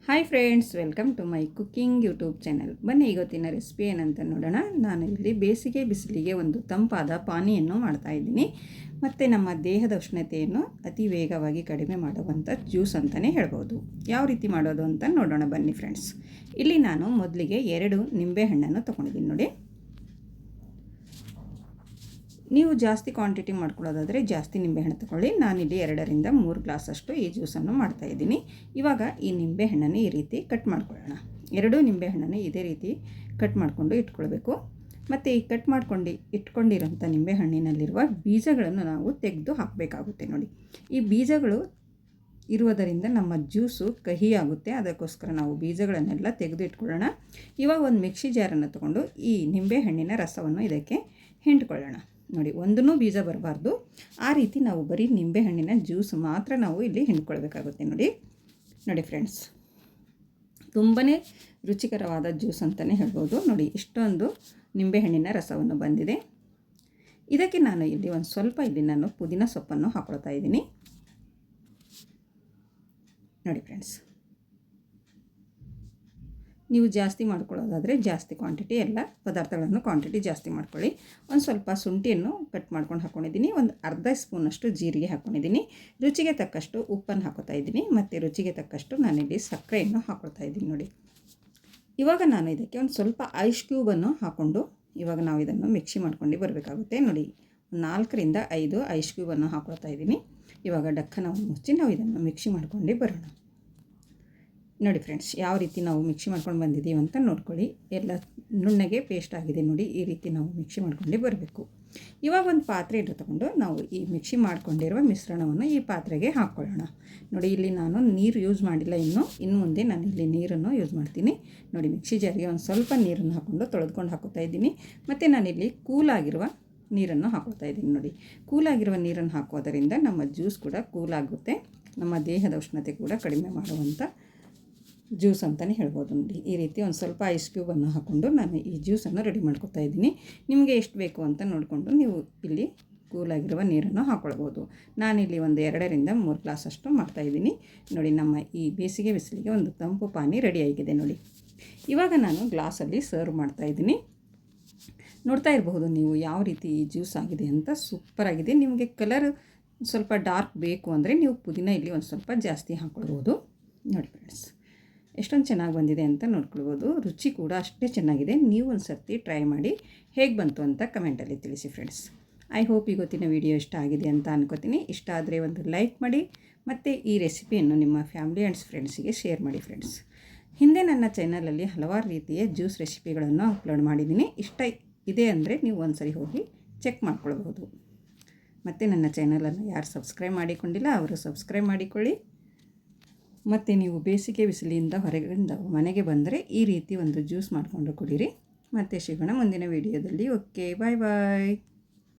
Hi friends, welcome to my cooking YouTube channel. ಬನ್ನಿ ಇವತ್ತಿನ recipe ಏನಂತ ನೋಡೋಣ. ನಾನು ಇಲ್ಲಿ ಬೇಸಿಗೆ ಬಿಸಿಲಿಗೆ ಒಂದು ತಂಪಾದ ಪಾನಿಯನ್ನು ಮಾಡ್ತಾಯಿದ್ದೀನಿ. ಮತ್ತು ನಮ್ಮ ದೇಹದ ಉಷ್ಣತೆಯನ್ನು ಅತಿ ವೇಗವಾಗಿ ಕಡಿಮೆ ಮಾಡುವಂಥ ಜ್ಯೂಸ್ ಅಂತಲೇ ಹೇಳ್ಬೋದು. ಯಾವ ರೀತಿ ಮಾಡೋದು ಅಂತ ನೋಡೋಣ ಬನ್ನಿ ಫ್ರೆಂಡ್ಸ್. ಇಲ್ಲಿ ನಾನು ಮೊದಲಿಗೆ 2 ನಿಂಬೆಹಣ್ಣನ್ನು ತೊಗೊಂಡಿದ್ದೀನಿ ನೋಡಿ. ನೀವು ಜಾಸ್ತಿ ಕ್ವಾಂಟಿಟಿ ಮಾಡ್ಕೊಳ್ಳೋದಾದರೆ ಜಾಸ್ತಿ ನಿಂಬೆಹಣ್ಣು ತಗೊಳ್ಳಿ. ನಾನಿಲ್ಲಿ 2ರಿಂದ 3 ಗ್ಲಾಸಷ್ಟು ಈ ಜ್ಯೂಸನ್ನು ಮಾಡ್ತಾಯಿದ್ದೀನಿ. ಇವಾಗ ಈ ನಿಂಬೆಹಣ್ಣನ್ನು ಈ ರೀತಿ ಕಟ್ ಮಾಡ್ಕೊಳ್ಳೋಣ. 2 ನಿಂಬೆಹಣ್ಣನ್ನು ಇದೇ ರೀತಿ ಕಟ್ ಮಾಡಿಕೊಂಡು ಇಟ್ಕೊಳ್ಬೇಕು. ಮತ್ತು ಈ ಕಟ್ ಮಾಡ್ಕೊಂಡು ಇಟ್ಕೊಂಡಿರೋಂಥ ನಿಂಬೆಹಣ್ಣಿನಲ್ಲಿರುವ ಬೀಜಗಳನ್ನು ನಾವು ತೆಗೆದು ಹಾಕಬೇಕಾಗುತ್ತೆ ನೋಡಿ. ಈ ಬೀಜಗಳು ಇರುವುದರಿಂದ ನಮ್ಮ ಜ್ಯೂಸು ಕಹಿಯಾಗುತ್ತೆ. ಅದಕ್ಕೋಸ್ಕರ ನಾವು ಬೀಜಗಳನ್ನೆಲ್ಲ ತೆಗೆದು ಇಟ್ಕೊಳ್ಳೋಣ. ಇವಾಗ ಒಂದು ಮಿಕ್ಸಿ ಜಾರನ್ನು ತೊಗೊಂಡು ಈ ನಿಂಬೆಹಣ್ಣಿನ ರಸವನ್ನು ಇದಕ್ಕೆ ಹಿಂಡ್ಕೊಳ್ಳೋಣ ನೋಡಿ. ಒಂದೂ ಬೀಜ ಬರಬಾರ್ದು. ಆ ರೀತಿ ನಾವು ಬರೀ ನಿಂಬೆಹಣ್ಣಿನ ಜ್ಯೂಸ್ ಮಾತ್ರ ನಾವು ಇಲ್ಲಿ ಹಿಂಡ್ಕೊಳ್ಬೇಕಾಗುತ್ತೆ ನೋಡಿ ಫ್ರೆಂಡ್ಸ್. ತುಂಬಾ ರುಚಿಕರವಾದ ಜ್ಯೂಸ್ ಅಂತಲೇ ಹೇಳ್ಬೋದು ನೋಡಿ. ಇಷ್ಟೊಂದು ನಿಂಬೆಹಣ್ಣಿನ ರಸವನ್ನು ಬಂದಿದೆ. ಇದಕ್ಕೆ ನಾನು ಇಲ್ಲಿ ಒಂದು ಸ್ವಲ್ಪ ನಾನು ಪುದೀನ ಸೊಪ್ಪನ್ನು ಹಾಕ್ಕೊಳ್ತಾ ಇದ್ದೀನಿ ನೋಡಿ ಫ್ರೆಂಡ್ಸ್. ನೀವು ಜಾಸ್ತಿ ಮಾಡ್ಕೊಳ್ಳೋದಾದರೆ ಜಾಸ್ತಿ ಕ್ವಾಂಟಿಟಿ ಎಲ್ಲ ಪದಾರ್ಥಗಳನ್ನು ಕ್ವಾಂಟಿಟಿ ಜಾಸ್ತಿ ಮಾಡ್ಕೊಳ್ಳಿ. ಒಂದು ಸ್ವಲ್ಪ ಶುಂಠಿಯನ್ನು ಕಟ್ ಮಾಡ್ಕೊಂಡು ಹಾಕ್ಕೊಂಡಿದ್ದೀನಿ. ಒಂದು ಅರ್ಧ ಸ್ಪೂನಷ್ಟು ಜೀರಿಗೆ ಹಾಕ್ಕೊಂಡಿದ್ದೀನಿ. ರುಚಿಗೆ ತಕ್ಕಷ್ಟು ಉಪ್ಪನ್ನು ಹಾಕೋತಾ ಇದ್ದೀನಿ. ಮತ್ತು ರುಚಿಗೆ ತಕ್ಕಷ್ಟು ನಾನಿಲ್ಲಿ ಸಕ್ಕರೆಯನ್ನು ಹಾಕ್ಕೊಳ್ತಾ ಇದ್ದೀನಿ ನೋಡಿ. ಇವಾಗ ನಾನು ಇದಕ್ಕೆ ಒಂದು ಸ್ವಲ್ಪ ಐಸ್ ಕ್ಯೂಬನ್ನು ಹಾಕ್ಕೊಂಡು ಇವಾಗ ನಾವು ಇದನ್ನು ಮಿಕ್ಸಿ ಮಾಡ್ಕೊಂಡು ಬರಬೇಕಾಗುತ್ತೆ ನೋಡಿ. 4ರಿಂದ 5 ಐಸ್ ಕ್ಯೂಬನ್ನು ಹಾಕ್ಕೊಳ್ತಾ ಇದ್ದೀನಿ. ಇವಾಗ ಡಕ್ಕನವನ್ನು ಮುಚ್ಚಿ ನಾವು ಇದನ್ನು ಮಿಕ್ಸಿ ಮಾಡ್ಕೊಂಡು ಬರೋಣ ನೋಡಿ ಫ್ರೆಂಡ್ಸ್. ಯಾವ ರೀತಿ ನಾವು ಮಿಕ್ಸಿ ಮಾಡ್ಕೊಂಡು ಬಂದಿದ್ದೀವಿ ಅಂತ ನೋಡ್ಕೊಳ್ಳಿ. ಎಲ್ಲ ನುಣ್ಣಗೆ ಪೇಸ್ಟ್ ಆಗಿದೆ ನೋಡಿ. ಈ ರೀತಿ ನಾವು ಮಿಕ್ಸಿ ಮಾಡ್ಕೊಂಡು ಬರಬೇಕು. ಇವಾಗ ಒಂದು ಪಾತ್ರೆಯನ್ನು ತಗೊಂಡು ನಾವು ಈ ಮಿಕ್ಸಿ ಮಾಡ್ಕೊಂಡಿರುವ ಮಿಶ್ರಣವನ್ನು ಈ ಪಾತ್ರೆಗೆ ಹಾಕ್ಕೊಳ್ಳೋಣ ನೋಡಿ. ಇಲ್ಲಿ ನಾನು ನೀರು ಯೂಸ್ ಮಾಡಿಲ್ಲ. ಇನ್ನು ಮುಂದೆ ನಾನು ಇಲ್ಲಿ ನೀರನ್ನು ಯೂಸ್ ಮಾಡ್ತೀನಿ ನೋಡಿ. ಮಿಕ್ಸಿ ಜಾರಿಗೆ ಒಂದು ಸ್ವಲ್ಪ ನೀರನ್ನು ಹಾಕ್ಕೊಂಡು ತೊಳೆದುಕೊಂಡು ಹಾಕೋತಾ ಇದ್ದೀನಿ. ಮತ್ತು ನಾನಿಲ್ಲಿ ಕೂಲಾಗಿರುವ ನೀರನ್ನು ಹಾಕೋತಾ ಇದ್ದೀನಿ ನೋಡಿ. ಕೂಲಾಗಿರುವ ನೀರನ್ನು ಹಾಕೋದರಿಂದ ನಮ್ಮ ಜ್ಯೂಸ್ ಕೂಡ ಕೂಲಾಗುತ್ತೆ. ನಮ್ಮ ದೇಹದ ಉಷ್ಣತೆ ಕೂಡ ಕಡಿಮೆ ಮಾಡುವಂಥ ಜ್ಯೂಸ್ ಅಂತಲೇ ಹೇಳ್ಬೋದು ನೋಡಿ. ಈ ರೀತಿ ಒಂದು ಸ್ವಲ್ಪ ಐಸ್ ಕ್ಯೂಬನ್ನು ಹಾಕ್ಕೊಂಡು ನಾನು ಈ ಜ್ಯೂಸನ್ನು ರೆಡಿ ಮಾಡ್ಕೊತಾ ಇದ್ದೀನಿ. ನಿಮಗೆ ಎಷ್ಟು ಬೇಕು ಅಂತ ನೋಡಿಕೊಂಡು ನೀವು ಇಲ್ಲಿ ಕೂಲಾಗಿರುವ ನೀರನ್ನು ಹಾಕ್ಕೊಳ್ಬೋದು. ನಾನಿಲ್ಲಿ ಒಂದು 2ರಿಂದ 3 ಗ್ಲಾಸಷ್ಟು ಮಾಡ್ತಾಯಿದ್ದೀನಿ ನೋಡಿ. ನಮ್ಮ ಈ ಬೇಸಿಗೆ ಬಿಸಿಲಿಗೆ ಒಂದು ತಂಪು ಪಾನಿ ರೆಡಿಯಾಗಿದೆ ನೋಡಿ. ಇವಾಗ ನಾನು ಗ್ಲಾಸಲ್ಲಿ ಸರ್ವ್ ಮಾಡ್ತಾಯಿದ್ದೀನಿ. ನೋಡ್ತಾ ಇರಬಹುದು ನೀವು ಯಾವ ರೀತಿ ಈ ಜ್ಯೂಸ್ ಆಗಿದೆ ಅಂತ. ಸೂಪರಾಗಿದೆ. ನಿಮಗೆ ಕಲರ್ ಸ್ವಲ್ಪ ಡಾರ್ಕ್ ಬೇಕು ಅಂದರೆ ನೀವು ಪುದೀನ ಇಲ್ಲಿ ಒಂದು ಸ್ವಲ್ಪ ಜಾಸ್ತಿ ಹಾಕ್ಕೊಳ್ಬೋದು ನೋಡಿ ಫ್ರೆಂಡ್ಸ್. ಎಷ್ಟೊಂದು ಚೆನ್ನಾಗಿ ಬಂದಿದೆ ಅಂತ ನೋಡ್ಕೊಳ್ಬೋದು. ರುಚಿ ಕೂಡ ಅಷ್ಟೇ ಚೆನ್ನಾಗಿದೆ. ನೀವು ಒಂದು ಸರ್ತಿ ಟ್ರೈ ಮಾಡಿ ಹೇಗೆ ಬಂತು ಅಂತ ಕಮೆಂಟಲ್ಲಿ ತಿಳಿಸಿ ಫ್ರೆಂಡ್ಸ್. ಐ ಹೋಪ್ ಇವತ್ತಿನ ವಿಡಿಯೋ ಇಷ್ಟ ಆಗಿದೆ ಅಂತ ಅನ್ಕೋತೀನಿ. ಇಷ್ಟ ಆದರೆ ಒಂದು ಲೈಕ್ ಮಾಡಿ ಮತ್ತು ಈ ರೆಸಿಪಿಯನ್ನು ನಿಮ್ಮ ಫ್ಯಾಮಿಲಿ ಆ್ಯಂಡ್ ಫ್ರೆಂಡ್ಸಿಗೆ ಶೇರ್ ಮಾಡಿ ಫ್ರೆಂಡ್ಸ್. ಹಿಂದೆ ನನ್ನ ಚಾನಲಲ್ಲಿ ಹಲವಾರು ರೀತಿಯ ಜ್ಯೂಸ್ ರೆಸಿಪಿಗಳನ್ನು ಅಪ್ಲೋಡ್ ಮಾಡಿದ್ದೀನಿ. ಇಷ್ಟ ಇದೆ ಅಂದರೆ ನೀವು ಒಂದು ಸರಿ ಹೋಗಿ ಚೆಕ್ ಮಾಡ್ಕೊಳ್ಬೋದು. ಮತ್ತು ನನ್ನ ಚಾನಲನ್ನು ಯಾರು ಸಬ್ಸ್ಕ್ರೈಬ್ ಮಾಡಿಕೊಂಡಿಲ್ಲ ಅವರು ಸಬ್ಸ್ಕ್ರೈಬ್ ಮಾಡಿಕೊಳ್ಳಿ. ಮತ್ತು ನೀವು ಬೇಸಿಗೆ ಬಿಸಿಲಿಂದ ಹೊರಗಿಂದ ಮನೆಗೆ ಬಂದರೆ ಈ ರೀತಿ ಒಂದು ಜ್ಯೂಸ್ ಮಾಡಿಕೊಂಡು ಕುಡೀರಿ. ಮತ್ತೆ ಸಿಗೋಣ ಮುಂದಿನ ವಿಡಿಯೋದಲ್ಲಿ. ಓಕೆ, ಬಾಯ್ ಬಾಯ್.